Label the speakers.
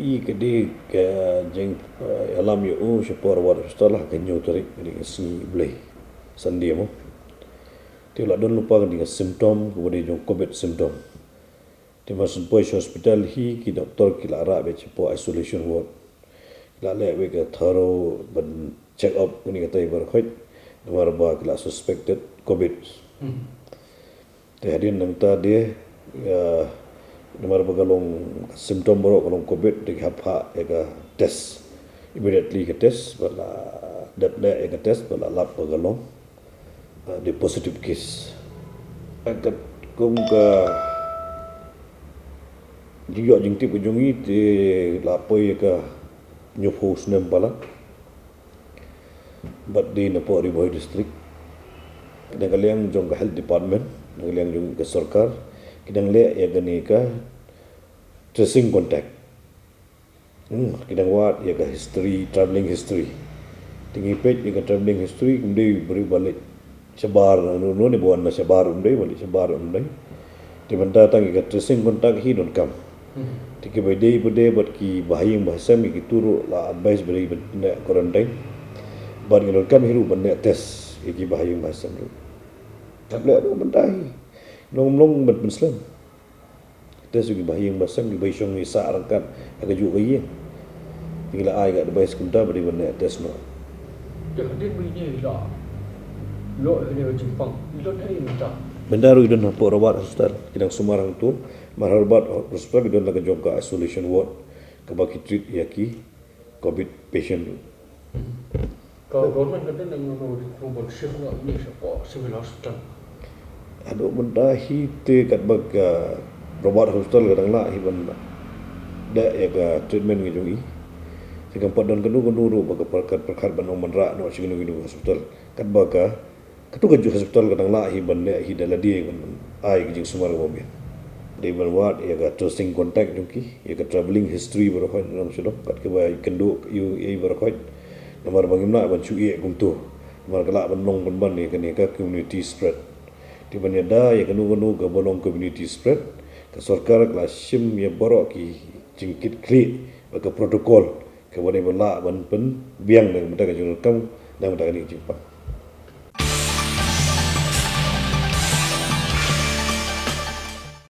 Speaker 1: i ke de ke jeng alam yo syapor war setelah ke nyu tarik di si blai sandi mo ti la don lupa dengan simptom kemudian jong covid simptom ti masuk pois hospital hi ki doktor ki la ra be po isolation ward la le we ke thorough ban check up ni ka tai bar khoi nomor ba ki la suspected covid te hadin nang ta dia nomor ba kalong simptom boro kalong covid di hapa ega test immediately ke test bala dat le ega test bala lap ba kalong di positive case akat kung ka juga jingtip ke jungi di lapoi ka nyufu snem bala but di napo riboy district dan kalian jong ka health department kalian jong ka sarkar kidang le ya gani ka tracing contact kidang wat ya ka history traveling history tinggi page ya ka traveling history kemudian beri balik sebar no ni buan na sebar balik sebar di benda tang ka tracing contact hi don kam tiki bade bot ki bahayang bahasa mi ki turu la advice beri benda quarantine bar ni don kam hiru benda test ki bahayang bahasa mi tablet do benda hi long bet muslim test ki bahayang bahasa mi bai syong ni sa rangkat aga ju gai tinggal ai ga advice kunta beri benda test no
Speaker 2: dia bunyi lah lo ni Jepang lo ni minta
Speaker 1: benda ru idon hapo rawat hospital kidang sumarang tu marharbat hospital idon laga jongka isolation ward ka baki treat yaki covid patient
Speaker 2: kalau government kata nang nombor shift nak ni siapa civil hospital
Speaker 1: ado benda hi te kat bag rawat hospital kadang la hi benda da ya ka treatment ngi jongi sikam padon kenu ru bag perkat ban manra no siginu hospital kat bag ketu ju hospital kadang la hi benda hi dala dia ai jing sumar mobil they will what ya ga tracing contact jonki ya ga traveling history berkhoi nam sedok kat ke bai kendo you ai berkhoi nomor bangimna ban chu ye kum tu nomor kala ban long ban ni ka community spread ti ban ya da ya kenu ga bolong community spread ka sarkar kelas sim ya borok ki jingkit kli baka protokol ke bani bala ban pen biang dan benda ka jung kam dan benda ni jingpa